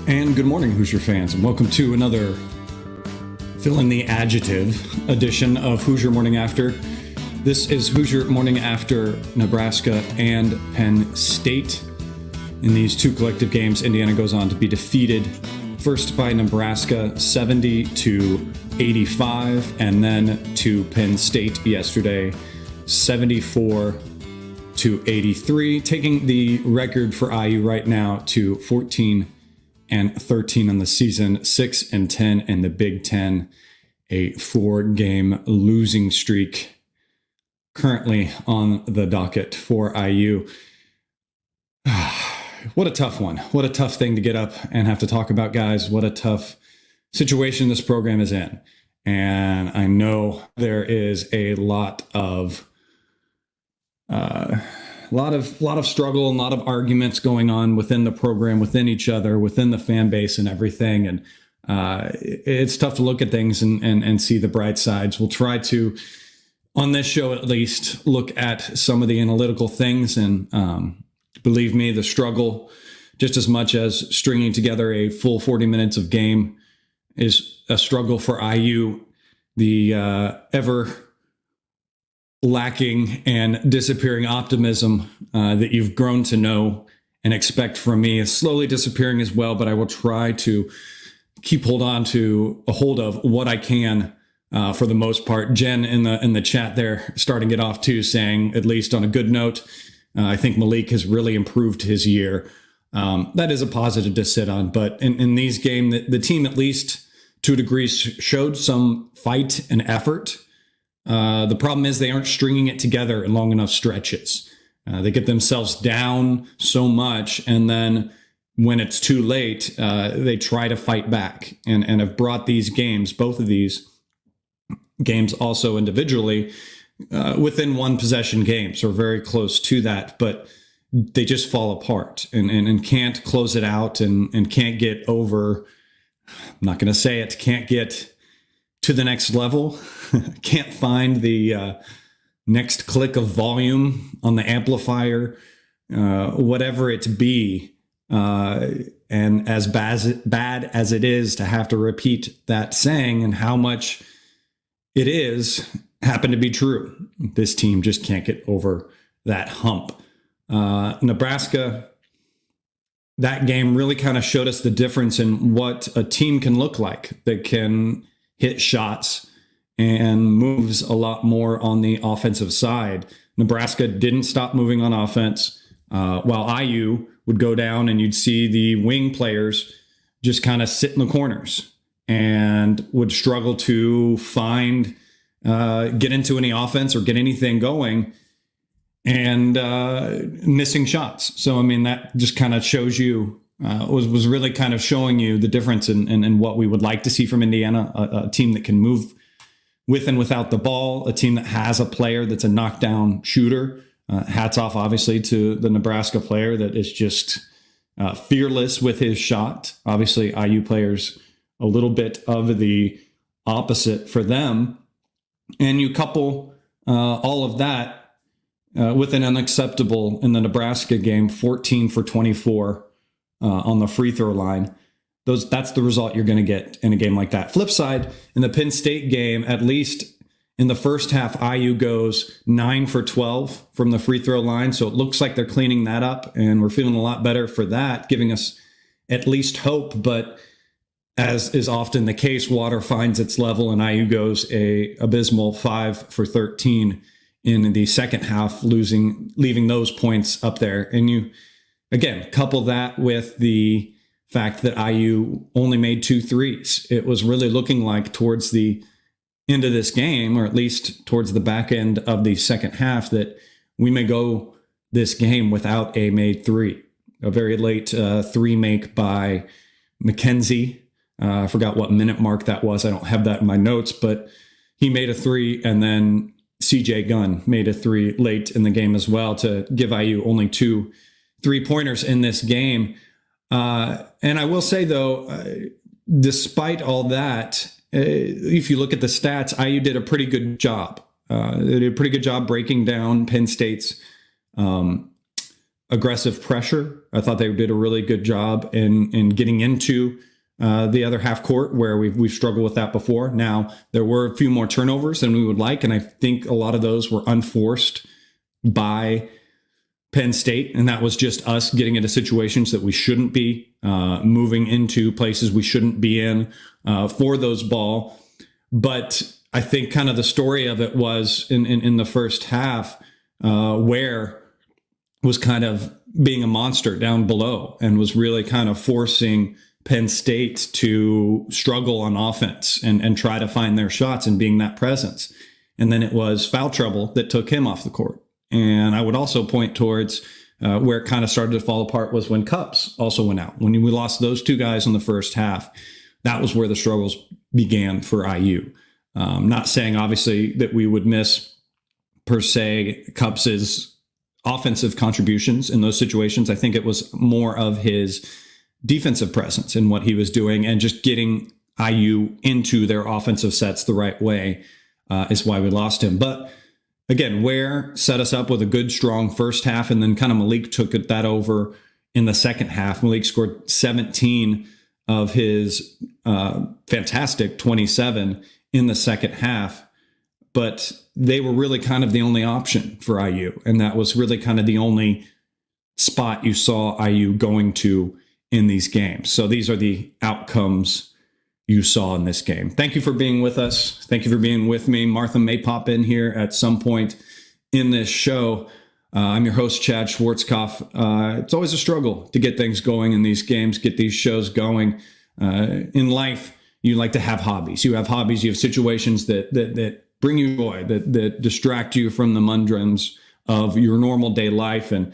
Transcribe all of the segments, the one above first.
And good morning, Hoosier fans, and welcome to another fill in the adjective edition of Hoosier Morning After. This is Hoosier Morning After Nebraska and Penn State. In these two collective games, Indiana goes on to be defeated first by Nebraska 70-85, and then to Penn State yesterday 74-83, taking the record for IU right now to 14-13 on the season, 6-10 in the BigTen, a 4-game losing streak currently on the docket for IU. What a tough one. What a tough thing to get up and have to talk about, guys. What a tough situation this program is in. And I know there is a lot of struggle and a lot of arguments going on within the program, within each other, within the fan base and everything. And it's tough to look at things and see the bright sides. We'll try to, on this show at least, look at some of the analytical things. And believe me, the struggle, just as much as stringing together a full 40 minutes of game, is a struggle for IU. The ever lacking and disappearing optimism that you've grown to know and expect from me is slowly disappearing as well, but I will try to keep hold of what I can for the most part. Jen in the chat there starting it off too, saying, at least on a good note, I think Malik has really improved his year. That is a positive to sit on, but in these games, the team, at least to a degree, showed some fight and effort. The problem is they aren't stringing it together in long enough stretches. They get themselves down so much, and then when it's too late, they try to fight back and have brought these games, both of these games also individually, within one possession games or very close to that, but they just fall apart and can't close it out and can't get over, I'm not going to say it, can't get to the next level, can't find the next click of volume on the amplifier, whatever it be. And as bad as it is to have to repeat that saying and how much it is happen to be true, this team just can't get over that hump. Nebraska, that game really kind of showed us the difference in what a team can look like that can hit shots and moves a lot more on the offensive side. Nebraska didn't stop moving on offense, while IU would go down and you'd see the wing players just kind of sit in the corners and would struggle to get into any offense or get anything going, and missing shots. So, I mean, that just kind of shows you, was really kind of showing you the difference in what we would like to see from Indiana, a team that can move with and without the ball, a team that has a player that's a knockdown shooter. Hats off, obviously, to the Nebraska player that is just fearless with his shot. Obviously, IU players, a little bit of the opposite for them. And you couple all of that with an unacceptable in the Nebraska game, 14 for 24 on the free throw line. That's the result you're going to get in a game like that. Flip side, in the Penn State game, at least in the first half, IU goes 9 for 12 from the free throw line. So it looks like they're cleaning that up, and we're feeling a lot better for that, giving us at least hope. But as is often the case, water finds its level, and IU goes a abysmal 5 for 13 in the second half, leaving those points up there. And you, again, couple that with the fact that IU only made 2 threes. It was really looking like towards the end of this game, or at least towards the back end of the second half, that we may go this game without a made 3. A very late 3 make by McKenzie. I forgot what minute mark that was. I don't have that in my notes, but he made a 3, and then CJ Gunn made a 3 late in the game as well to give IU only 2 3-pointers in this game. And I will say, though, despite all that, if you look at the stats, IU did a pretty good job. They did a pretty good job breaking down Penn State's aggressive pressure. I thought they did a really good job in getting into the other half court where we've struggled with that before. Now, there were a few more turnovers than we would like, and I think a lot of those were unforced by Penn State, and that was just us getting into situations that we shouldn't be, moving into places we shouldn't be in for those ball. But I think kind of the story of it was in the first half, where was kind of being a monster down below and was really kind of forcing Penn State to struggle on offense and try to find their shots and being that presence. And then it was foul trouble that took him off the court. And I would also point towards where it kind of started to fall apart was when Cups also went out. When we lost those two guys in the first half, that was where the struggles began for IU. Not saying, obviously, that we would miss, per se, Cups's offensive contributions in those situations. I think it was more of his defensive presence in what he was doing and just getting IU into their offensive sets the right way is why we lost him. But again, Ware set us up with a good, strong first half, and then kind of Malik took that over in the second half. Malik scored 17 of his fantastic 27 in the second half, but they were really kind of the only option for IU, and that was really kind of the only spot you saw IU going to in these games. So these are the outcomes you saw in this game. Thank you for being with us. Thank you for being with me. Martha may pop in here at some point in this show. I'm your host, Chad Schwarzkopf. It's always a struggle to get things going in these games, get these shows going. In life, you like to have hobbies. You have hobbies, you have situations that bring you joy, that distract you from the mundrums of your normal day life. And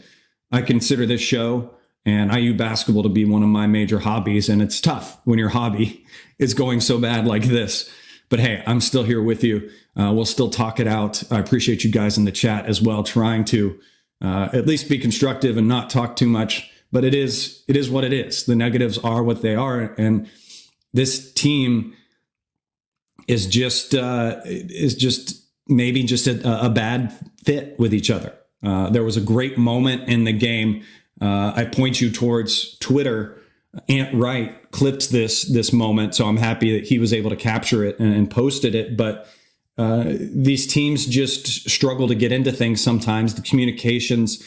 I consider this show and IU basketball to be one of my major hobbies. And it's tough when your hobby is going so bad like this. But hey, I'm still here with you. We'll still talk it out. I appreciate you guys in the chat as well, trying to at least be constructive and not talk too much. But it is what it is. The negatives are what they are. And this team is just maybe just a bad fit with each other. There was a great moment in the game. I point you towards Twitter. Ant Wright clipped this moment, so I'm happy that he was able to capture it and posted it. But these teams just struggle to get into things sometimes. The communications,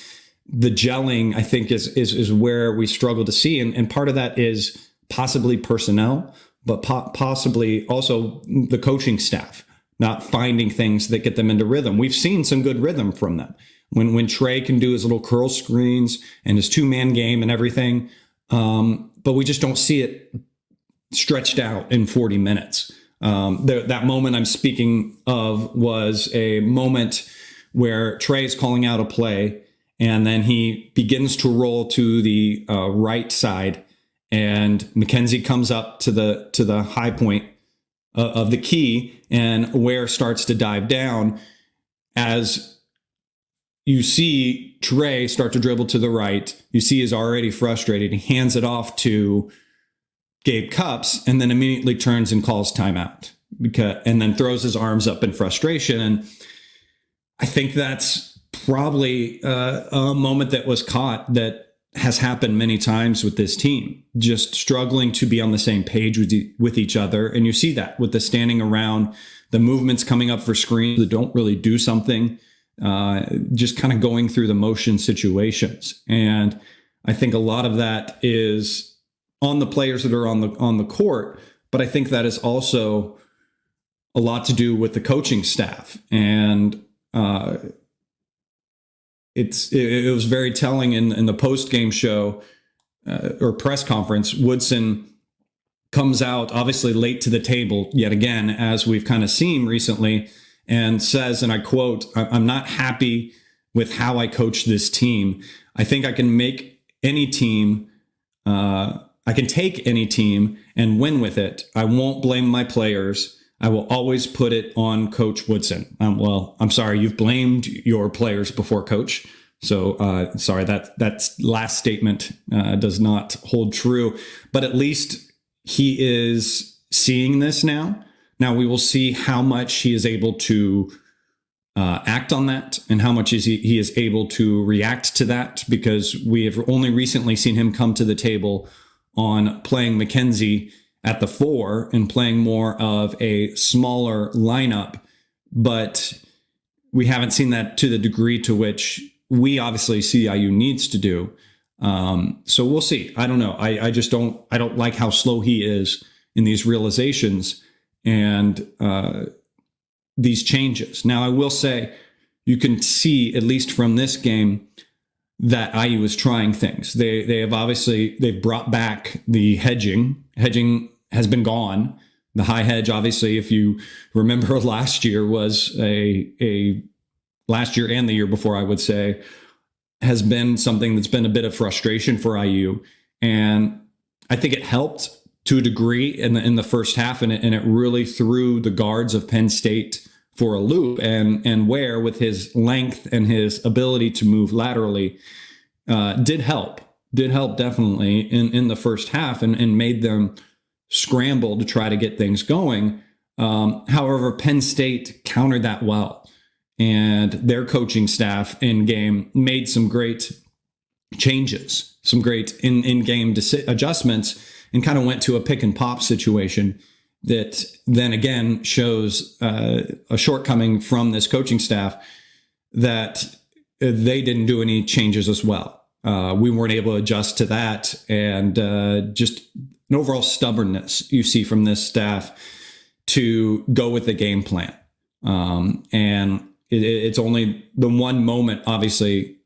the gelling, I think, is where we struggle to see. And part of that is possibly personnel, but possibly also the coaching staff not finding things that get them into rhythm. We've seen some good rhythm from them. When Trey can do his little curl screens and his two-man game and everything, but we just don't see it stretched out in 40 minutes. That moment I'm speaking of was a moment where Trey is calling out a play, and then he begins to roll to the right side, and Mackenzie comes up to the high point of the key, and Ware starts to dive down. As you see Trey start to dribble to the right, you see he's already frustrated. He hands it off to Gabe Cups and then immediately turns and calls timeout and then throws his arms up in frustration. And I think that's probably a moment that was caught that has happened many times with this team, just struggling to be on the same page with each other. And you see that with the standing around, the movements coming up for screens that don't really do something, just kind of going through the motion situations. And I think a lot of that is on the players that are on the court, but I think that is also a lot to do with the coaching staff. And it was very telling in the post-game show or press conference. Woodson comes out obviously late to the table yet again, as we've kind of seen recently, and says, and I quote, "I'm not happy with how I coach this team. I think I can make any team, I can take any team and win with it. I won't blame my players. I will always put it on Coach Woodson." Well, I'm sorry, you've blamed your players before, Coach. So sorry, that last statement does not hold true. But at least he is seeing this now. Now we will see how much he is able to act on that, and how much he is able to react to that, because we have only recently seen him come to the table on playing McKenzie at the 4 and playing more of a smaller lineup, but we haven't seen that to the degree to which we obviously see IU needs to do. So we'll see. I don't know. I just don't like how slow he is in these realizations and these changes. Now, I will say you can see, at least from this game, that IU is trying things. They've brought back the hedging. Hedging has been gone. The high hedge, obviously, if you remember last year, was a last year and the year before, I would say, has been something that's been a bit of frustration for IU. And I think it helped to a degree in the first half, and it really threw the guards of Penn State for a loop. And Ware, with his length and his ability to move laterally, did help definitely in the first half, and made them scramble to try to get things going. However, Penn State countered that well, and their coaching staff in game made some great changes, some great in-game adjustments, and kind of went to a pick and pop situation that then again shows a shortcoming from this coaching staff, that they didn't do any changes as well. We weren't able to adjust to that, and just an overall stubbornness you see from this staff to go with the game plan. And it's only the one moment, obviously,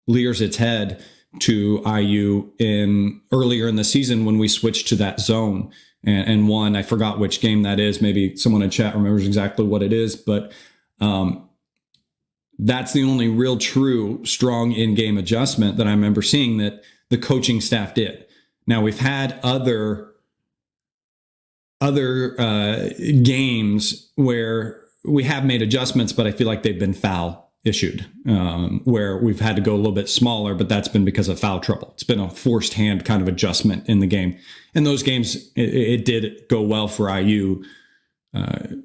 rears its head to IU earlier in the season when we switched to that zone and won. I forgot which game that is. Maybe someone in chat remembers exactly what it is, but that's the only real true strong in-game adjustment that I remember seeing that the coaching staff did. Now, we've had other games where we have made adjustments, but I feel like they've been foul issued, where we've had to go a little bit smaller, but that's been because of foul trouble. It's been a forced hand kind of adjustment in the game. And those games, it did go well for IU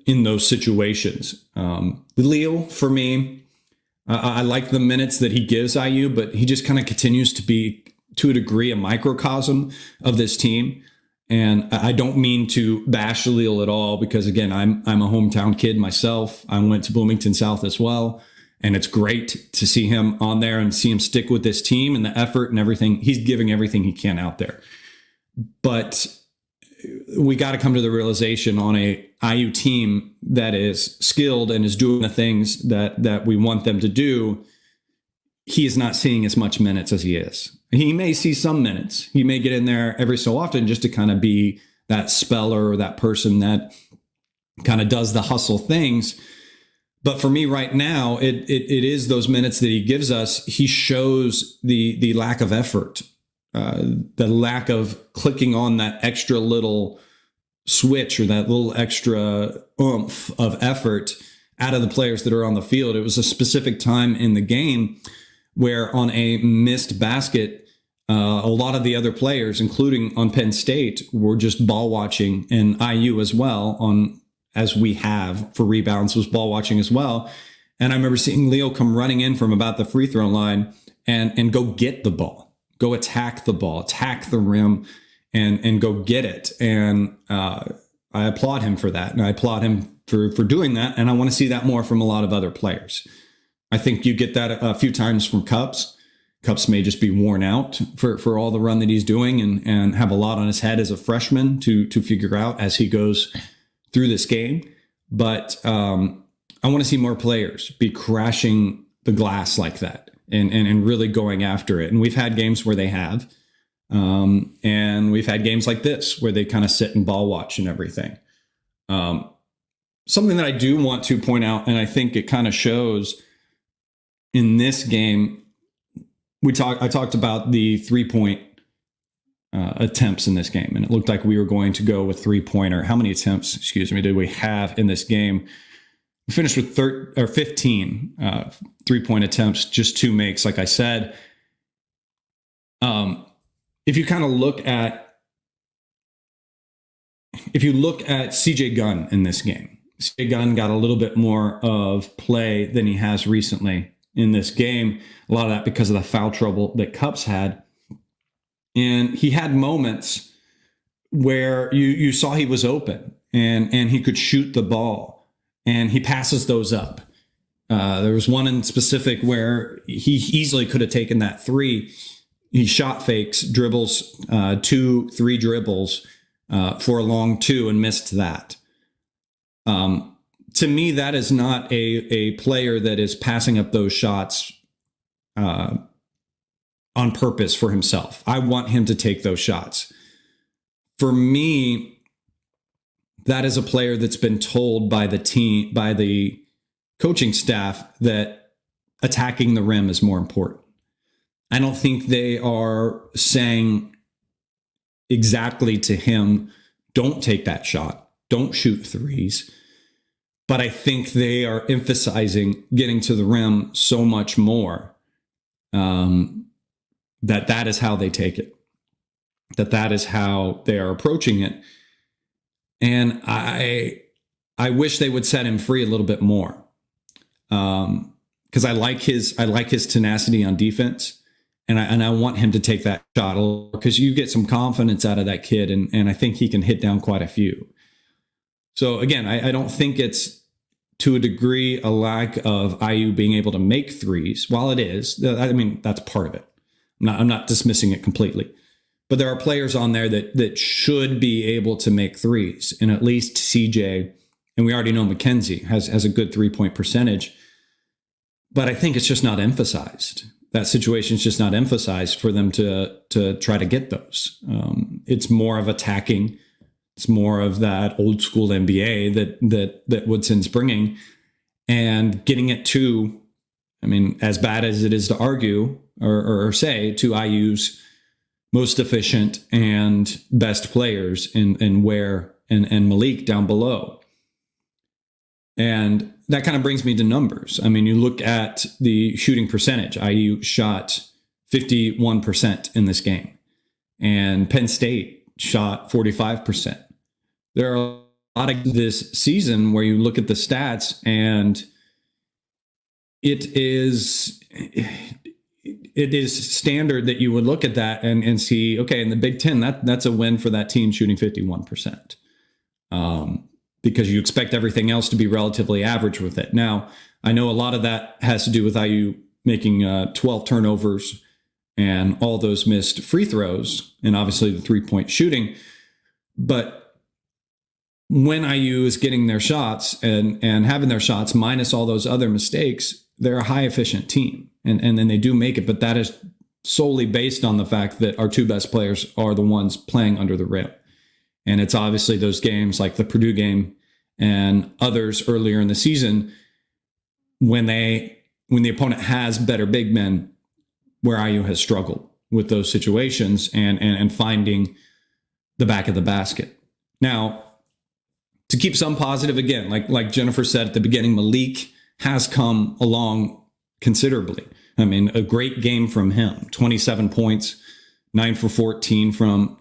in those situations. Leo, for me, I like the minutes that he gives IU, but he just kind of continues to be, to a degree, a microcosm of this team. And I don't mean to bash Leo at all, because again, I'm a hometown kid myself. I went to Bloomington South as well. And it's great to see him on there and see him stick with this team and the effort and everything. He's giving everything he can out there. But we got to come to the realization on a IU team that is skilled and is doing the things that we want them to do. He is not seeing as much minutes as he is. He may see some minutes. He may get in there every so often just to kind of be that speller or that person that kind of does the hustle things. But for me right now, it is those minutes that he gives us. He shows the lack of effort, the lack of clicking on that extra little switch or that little extra oomph of effort out of the players that are on the field. It was a specific time in the game where on a missed basket, a lot of the other players, including on Penn State, were just ball watching, and IU as well, as we have for rebounds, was ball watching as well. And I remember seeing Leo come running in from about the free throw line and go get the ball, go attack the ball, attack the rim, and go get it. And I applaud him for that. And I applaud him for doing that. And I want to see that more from a lot of other players. I think you get that a few times from Cups. Cups may just be worn out for all the run that he's doing and have a lot on his head as a freshman to figure out as he goes through this game. But I want to see more players be crashing the glass like that and really going after it. And we've had games where they have. And we've had games like this where they kind of sit and ball watch and everything. Something that I do want to point out, and I think it kind of shows in this game, I talked about the 3-point attempts in this game, and it looked like we were going to go with 3-pointer. How many attempts, did we have in this game? We finished with 15 3-point attempts, just 2 makes, like I said. If you kind of look at CJ Gunn in this game, CJ Gunn got a little bit more of play than he has recently in this game. A lot of that because of the foul trouble that Cupps had. And he had moments where you saw he was open and he could shoot the ball, and he passes those up. There was one in specific where he easily could have taken that three. He shot fakes, dribbles, 2-3 dribbles for a long two and missed that. To me, that is not a player that is passing up those shots on purpose for himself. I want him to take those shots. For me, that is a player that's been told by the team, by the coaching staff, that attacking the rim is more important. I don't think they are saying exactly to him, don't take that shot, don't shoot threes. But I think they are emphasizing getting to the rim so much more that is how they take it, that is how they are approaching it. And I wish they would set him free a little bit more, because I like his tenacity on defense, and I want him to take that shot, because you get some confidence out of that kid, and I think he can hit down quite a few. So again, I don't think it's to a degree a lack of IU being able to make threes. While it is, I mean, that's part of it. I'm not dismissing it completely. But there are players on there that should be able to make threes. And at least CJ, and we already know Mackenzie has a good 3-point percentage. But I think it's just not emphasized. That situation is just not emphasized for them to try to get those. It's more of attacking. It's more of that old school NBA that Woodson's bringing, and getting it to, I mean, as bad as it is to argue or say, to IU's most efficient and best players in Ware and Malik down below. And that kind of brings me to numbers. I mean, you look at the shooting percentage. IU shot 51% in this game, and Penn State shot 45%. There are a lot of this season where you look at the stats, and it is standard that you would look at that and see, okay, in the BigTen, that's a win for that team shooting 51%, because you expect everything else to be relatively average with it. Now, I know a lot of that has to do with IU making 12 turnovers and all those missed free throws, and obviously the 3-point shooting. But when IU is getting their shots and having their shots minus all those other mistakes, they're a high efficient team. And then they do make it, but that is solely based on the fact that our two best players are the ones playing under the rim. And it's obviously those games like the Purdue game and others earlier in the season when the opponent has better big men, where IU has struggled with those situations and finding the back of the basket. Now, to keep some positive, again, like Jennifer said at the beginning, Malik has come along considerably. I mean, a great game from him. 27 points, 9 for 14 from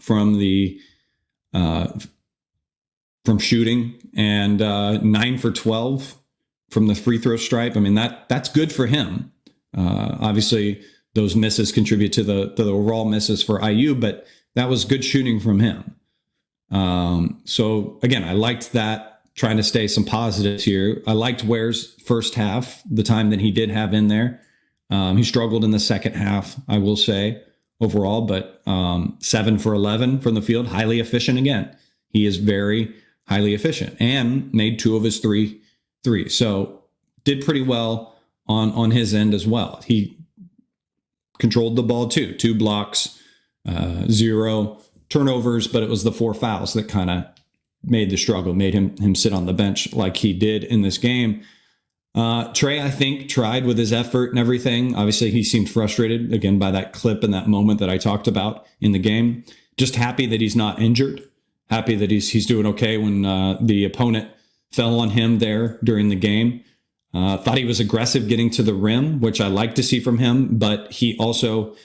shooting, and 9 for 12 from the free throw stripe. I mean, that's good for him. Obviously, those misses contribute to the overall misses for IU, but that was good shooting from him. So again, I liked that, trying to stay some positives here. I liked Ware's first half, the time that he did have in there. He struggled in the second half, I will say, overall, but 7 for 11 from the field, highly efficient again. He is very highly efficient and made 2 of his 3 threes. So did pretty well on his end as well. He controlled the ball too, 2 blocks, 0 turnovers, but it was the 4 fouls that kind of made the struggle, made him sit on the bench like he did in this game. Trey, I think, tried with his effort and everything. Obviously, he seemed frustrated, again, by that clip and that moment that I talked about in the game. Just happy that he's not injured. Happy that he's doing okay when the opponent fell on him there during the game. Thought he was aggressive getting to the rim, which I like to see from him, but he also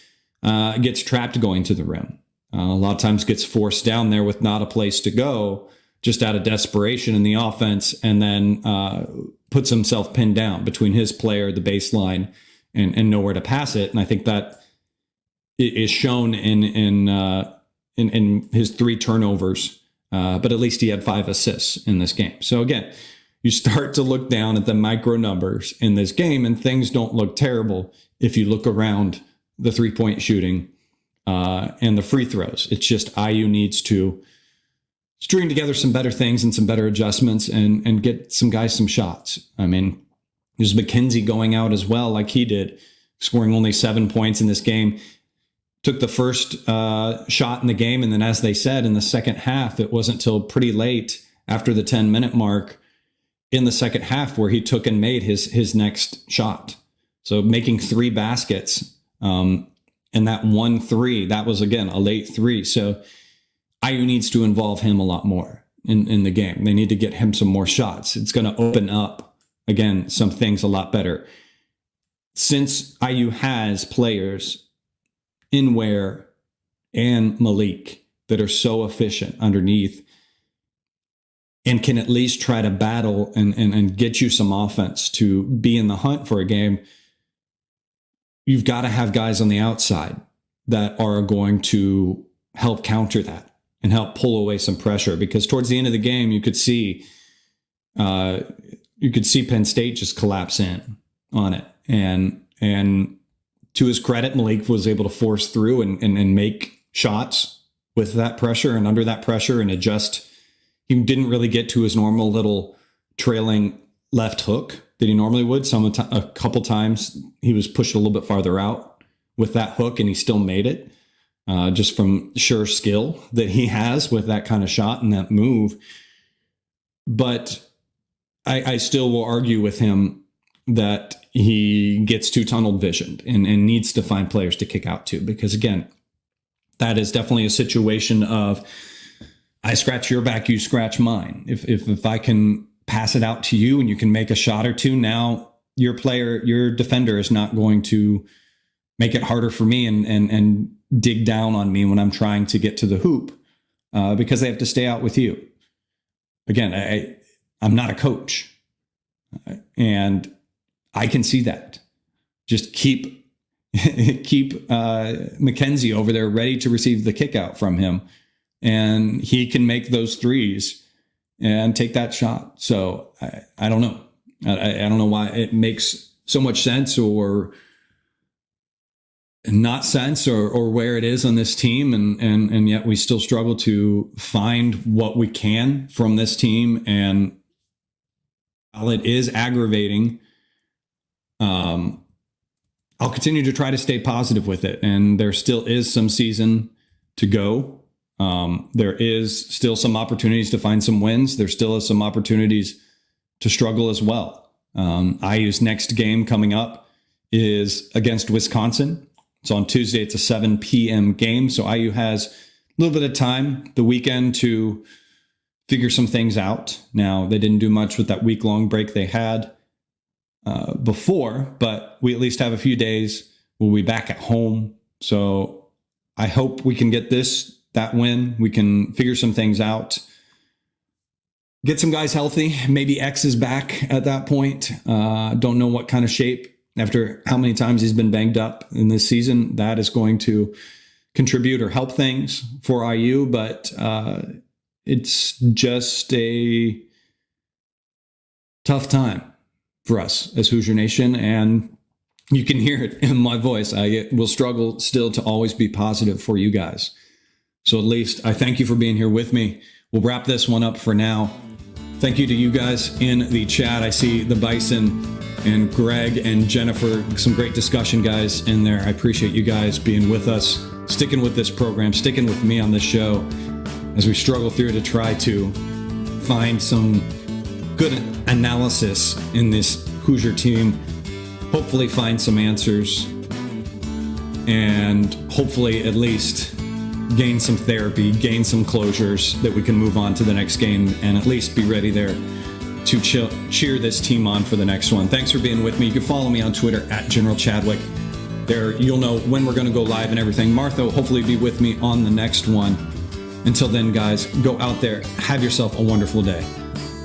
gets trapped going to the rim. A lot of times gets forced down there with not a place to go. just out of desperation in the offense, and then puts himself pinned down between his player, the baseline, and nowhere to pass it. And I think that is shown in his 3 turnovers, but at least he had 5 assists in this game. So again, you start to look down at the micro numbers in this game, and things don't look terrible if you look around the 3-point shooting and the free throws. It's just IU needs to string together some better things and some better adjustments and get some guys some shots. I mean, there's McKenzie going out as well, like he did, scoring only 7 points in this game. Took the first shot in the game, and then, as they said, in the second half, it wasn't till pretty late after the 10-minute mark in the second half where he took and made his next shot. So making 3 baskets, and that 1-3, that was, again, a late 3. So IU needs to involve him a lot more in the game. They need to get him some more shots. It's going to open up, again, some things a lot better. Since IU has players in Ware and Malik that are so efficient underneath and can at least try to battle and get you some offense to be in the hunt for a game, you've got to have guys on the outside that are going to help counter that and help pull away some pressure. Because towards the end of the game, you could see Penn State just collapse in on it. And to his credit, Malik was able to force through and make shots with that pressure and under that pressure and adjust. He didn't really get to his normal little trailing left hook that he normally would. A couple times he was pushed a little bit farther out with that hook, and he still made it just from sheer skill that he has with that kind of shot and that move. But I still will argue with him that he gets too tunnel visioned and needs to find players to kick out to, because again, that is definitely a situation of I scratch your back, you scratch mine. If I can pass it out to you and you can make a shot or two, now your defender is not going to make it harder for me and dig down on me when I'm trying to get to the hoop because they have to stay out with you. Again, I'm not a coach, and I can see that. Just keep McKenzie over there ready to receive the kick out from him, and he can make those threes and take that shot. So I don't know. I don't know why it makes so much sense or not sense or where it is on this team. And yet we still struggle to find what we can from this team. And while it is aggravating, I'll continue to try to stay positive with it. And there still is some season to go. There is still some opportunities to find some wins. There still is some opportunities to struggle as well. IU's next game coming up is against Wisconsin. It's on Tuesday. It's a 7 p.m. game. So IU has a little bit of time the weekend to figure some things out. Now, they didn't do much with that week-long break they had before, but we at least have a few days. We'll be back at home. So I hope we can get that win. We can figure some things out. Get some guys healthy. Maybe X is back at that point. Don't know what kind of shape after how many times he's been banged up in this season. That is going to contribute or help things for IU, but it's just a tough time for us as Hoosier Nation, and you can hear it in my voice. I will struggle still to always be positive for you guys. So at least I thank you for being here with me. We'll wrap this one up for now. Thank you to you guys in the chat. I see the Bison and Greg and Jennifer. Some great discussion, guys, in there. I appreciate you guys being with us, sticking with this program, sticking with me on this show as we struggle through to try to find some good analysis in this Hoosier team. Hopefully find some answers and hopefully at least gain some therapy, gain some closures that we can move on to the next game and at least be ready there to cheer this team on for the next one. Thanks for being with me. You can follow me on Twitter at General Chadwick. There you'll know when we're going to go live and everything. Martha will hopefully be with me on the next one. Until then, guys, go out there, have yourself a wonderful day,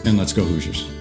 and let's go Hoosiers.